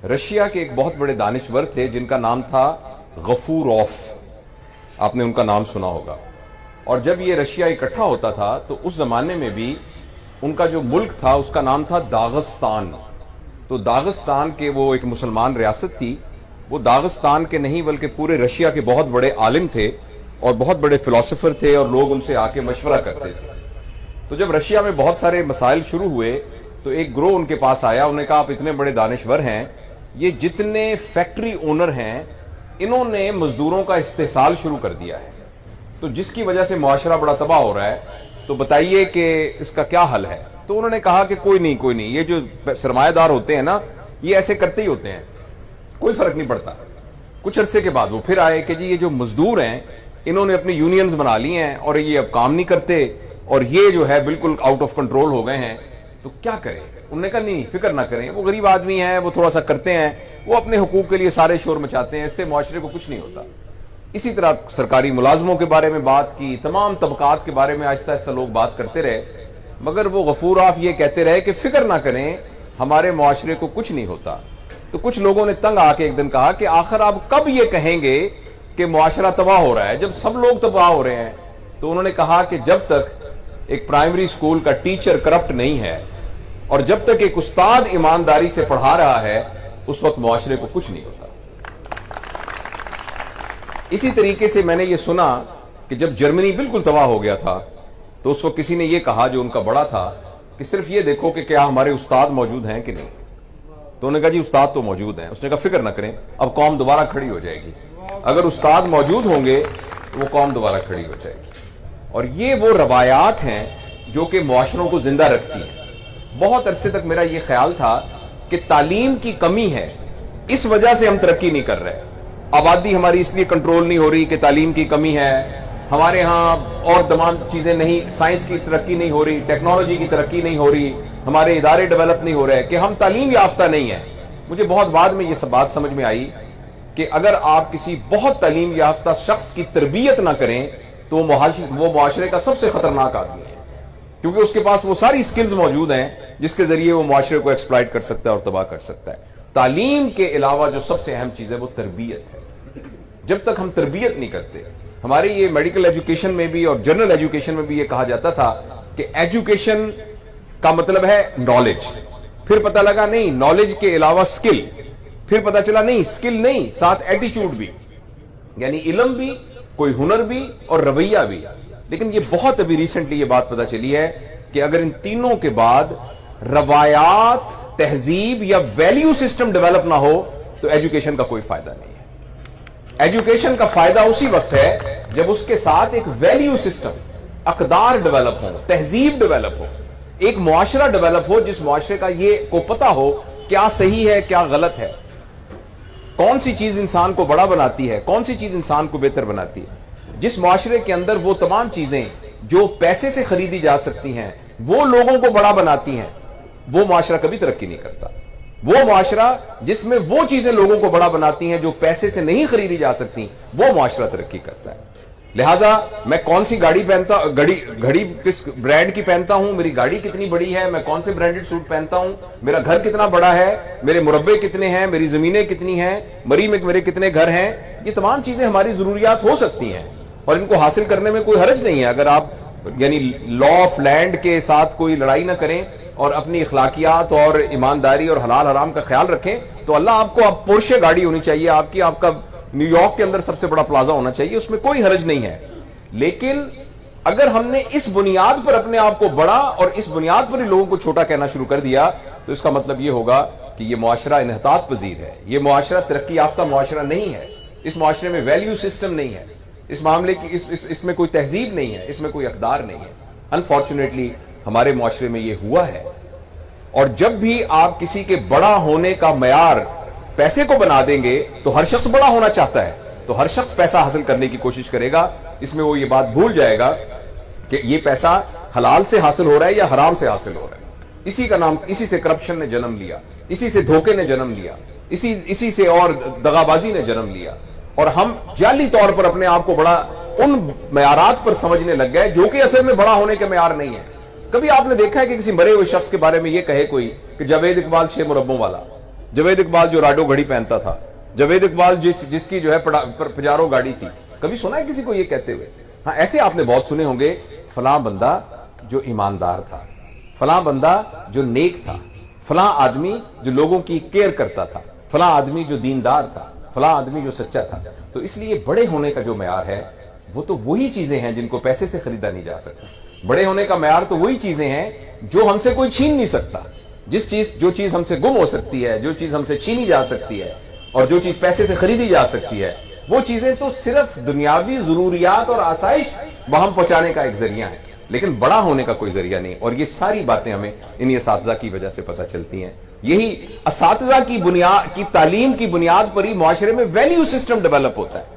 Russia के एक बहुत बड़े दानिश्वर थे जिनका नाम था गफूरॉफ, आपने उनका नाम सुना होगा। और जब ये रशिया इकट्ठा होता था तो उस जमाने में भी उनका जो मुल्क था उसका नाम था दागिस्तान। तो दागिस्तान के वो एक मुसलमान रियासत थी, वो दागिस्तान के नहीं बल्कि पूरे रशिया के बहुत बड़े आलिम थे और बहुत बड़े फिलोसोफर थे और लोग उनसे आके मशवरा करते थे। तो जब रशिया में बहुत सारे मसाइल शुरू हुए तो एक ग्रोह उनके पास आया, उन्होंने कहा आप इतने बड़े दानिश्वर हैं, ये जितने फैक्ट्री ओनर हैं इन्होंने मजदूरों का इस्तेसाल शुरू कर दिया है, तो जिसकी वजह से मुआशरा बड़ा तबाह हो रहा है, तो बताइए कि इसका क्या हल है। तो उन्होंने कहा कि कोई नहीं, ये जो सरमायादार होते हैं ना ये ऐसे करते ही होते हैं, कोई फर्क नहीं पड़ता। कुछ अरसे के बाद वो फिर आए कि जी ये जो मजदूर हैं इन्होंने अपनी यूनियंस बना ली हैं और ये अब काम नहीं करते और ये जो है बिल्कुल आउट ऑफ कंट्रोल हो गए हैं, तो क्या करें। उन्होंने कहा नहीं फिक्र ना करें, वो गरीब आदमी हैं, वो थोड़ा सा करते हैं, वो अपने हुकूक के लिए सारे शोर मचाते हैं, इससे मुआशरे को कुछ नहीं होता। इसी तरह सरकारी मुलाजमों के बारे में बात की, तमाम तबकात के बारे में आहिस्ता आहिस्ता लोग बात करते रहे, मगर वो गफूरॉफ ये कहते रहे कि फिक्र ना करें, हमारे मुआशरे को कुछ नहीं होता। तो कुछ लोगों ने तंग आके एक दिन कहा कि आखिर आप कब ये कहेंगे कि मुआशरा तबाह हो रहा है जब सब लोग तबाह हो रहे हैं। तो उन्होंने कहा कि जब तक एक प्राइमरी स्कूल का टीचर करप्ट नहीं है और जब तक एक उस्ताद ईमानदारी से पढ़ा रहा है उस वक्त मुआशरे को कुछ नहीं होता। इसी तरीके से मैंने ये सुना कि जब जर्मनी बिल्कुल तबाह हो गया था तो उस वक्त किसी ने ये कहा जो उनका बड़ा था कि सिर्फ ये देखो कि क्या हमारे उस्ताद मौजूद हैं कि नहीं। तो उन्होंने कहा जी उस्ताद तो मौजूद हैं। उसने कहा फिक्र ना करें, अब कौम दोबारा खड़ी हो जाएगी, अगर उस्ताद मौजूद होंगे तो वो कौम दोबारा खड़ी हो जाएगी। और ये वो रवायात हैं जो कि मुआशरों को जिंदा रखती हैं। बहुत अरसे तक मेरा ये ख्याल था कि तालीम की कमी है, इस वजह से हम तरक्की नहीं कर रहे। आबादी हमारी इसलिए कंट्रोल नहीं हो रही कि तालीम की कमी है, हमारे यहाँ और तमाम चीजें नहीं, साइंस की तरक्की नहीं हो रही, टेक्नोलॉजी की तरक्की नहीं हो रही, हमारे इदारे डेवलप नहीं हो रहे, कि हम तालीम याफ्ता नहीं है। मुझे बहुत बाद में ये सब बात समझ में आई कि अगर आप किसी बहुत तालीम याफ्ता शख्स की तरबियत ना करें तो वो मुआशरे का सबसे खतरनाक आदमी है, क्योंकि उसके पास वो सारी स्किल्स मौजूद हैं जिसके जरिए वो मुआशरे को एक्सप्लॉइट कर सकता है और तबाह कर सकता है। तालीम के अलावा जो सबसे अहम चीज है वो तरबियत है। जब तक हम तरबियत नहीं करते, हमारे ये मेडिकल एजुकेशन में भी और जनरल एजुकेशन में भी ये कहा जाता था कि एजुकेशन का मतलब है नॉलेज, फिर पता लगा नहीं नॉलेज के अलावा स्किल, फिर पता चला नहीं स्किल नहीं साथ एटीट्यूड भी, यानी इल्म भी, कोई हुनर भी और रवैया भी। लेकिन ये बहुत अभी रिसेंटली ये बात पता चली है कि अगर इन तीनों के बाद रवायात, तहजीब या वैल्यू सिस्टम डेवलप ना हो तो एजुकेशन का कोई फायदा नहीं है। एजुकेशन का फायदा उसी वक्त है जब उसके साथ एक वैल्यू सिस्टम, अकदार डेवलप हो, तहजीब डेवलप हो, एक मुआशरा डेवलप हो जिस मुआशरे का ये को पता हो क्या सही है क्या गलत है, कौन सी चीज इंसान को बड़ा बनाती है, कौन सी चीज इंसान को बेहतर बनाती है। जिस मुआशरे के अंदर वो तमाम चीजें जो पैसे से खरीदी जा सकती हैं वो लोगों को बड़ा बनाती हैं, वो मुआशरा कभी तरक्की नहीं करता। वो मुआशरा जिसमें वो चीजें लोगों को बड़ा बनाती हैं जो पैसे से नहीं खरीदी जा सकती, वो मुआशरा तरक्की करता है। लिहाजा मैं कौन सी गाड़ी पहनता, घड़ी किस ब्रांड की पहनता हूं, मेरी गाड़ी कितनी बड़ी है, मैं कौन से ब्रांडेड सूट पहनता हूं, मेरा घर कितना बड़ा है, मेरे मुरब्बे कितने हैं, मेरी जमीनें कितनी हैं, मरी में मेरे कितने घर हैं, ये तमाम चीजें हमारी जरूरियात हो सकती हैं और इनको हासिल करने में कोई हर्ज नहीं है। अगर आप यानी लॉ ऑफ लैंड के साथ कोई लड़ाई ना करें और अपनी इखलाकियात और ईमानदारी और हलाल हराम का ख्याल रखें तो अल्लाह आपको, आप पोर्शे गाड़ी होनी चाहिए आपकी, आपका न्यूयॉर्क के अंदर सबसे बड़ा प्लाजा होना चाहिए, उसमें कोई हर्ज नहीं है। लेकिन अगर हमने इस बुनियाद पर अपने आप को बड़ा और इस बुनियाद पर ही लोगों को छोटा कहना शुरू कर दिया तो इसका मतलब यह होगा कि यह मुआशरा इन्हतात पजीर है, यह मुआशरा तरक्की याफ्ता मुआशरा नहीं है। इस मुआशरे में वैल्यू सिस्टम नहीं है, इस मामले की इसमें कोई तहजीब नहीं है, इसमें कोई अकदार नहीं है। अनफॉर्चुनेटली हमारे मुआशरे में यह हुआ है। और जब भी आप किसी के बड़ा होने का मयार पैसे को बना देंगे तो हर शख्स बड़ा होना चाहता है, तो हर शख्स पैसा हासिल करने की कोशिश करेगा। इसमें वो ये बात भूल जाएगा कि ये पैसा हलाल से हासिल हो रहा है या हराम से हासिल हो रहा है। इसी का नाम, इसी से करप्शन ने जन्म लिया, इसी से धोखे ने जन्म लिया, इसी से और दगाबाजी ने जन्म लिया। और हम जाली तौर पर अपने आप को बड़ा उन मयारात पर समझने लग गए जो कि असल में बड़ा होने के मयार नहीं है। कभी आपने देखा है कि किसी मरे हुए शख्स के बारे में यह कहे कोई कि जावेद इकबाल 6 मुरब्बों वाला? جاوید اقبال جو راڈو گھڑی پہنتا تھا، جاوید اقبال جس کی جو ہے پجارو گاڑی تھی، کبھی سنا ہے کسی کو یہ کہتے ہوئے؟ ہاں ایسے آپ نے بہت سنے ہوں گے، فلاں بندہ جو ایماندار تھا، فلاں بندہ جو نیک تھا، فلاں آدمی جو لوگوں کی کیئر کرتا تھا، فلاں آدمی جو دیندار تھا، فلاں آدمی جو سچا تھا. تو اس لیے بڑے ہونے کا جو معیار ہے وہ تو وہی چیزیں ہیں جن کو پیسے سے خریدا نہیں جا سکتا. بڑے ہونے کا معیار تو وہی چیزیں ہیں جو ہم سے کوئی چھین نہیں سکتا. جو چیز ہم سے گم ہو سکتی ہے، جو چیز ہم سے چھینی جا سکتی ہے، اور جو چیز پیسے سے خریدی جا سکتی ہے، وہ چیزیں تو صرف دنیاوی ضروریات اور آسائش وہاں پہنچانے کا ایک ذریعہ ہے، لیکن بڑا ہونے کا کوئی ذریعہ نہیں. اور یہ ساری باتیں ہمیں انہی اساتذہ کی وجہ سے پتہ چلتی ہیں. یہی اساتذہ کی تعلیم کی بنیاد پر ہی معاشرے میں ویلیو سسٹم ڈیولپ ہوتا ہے.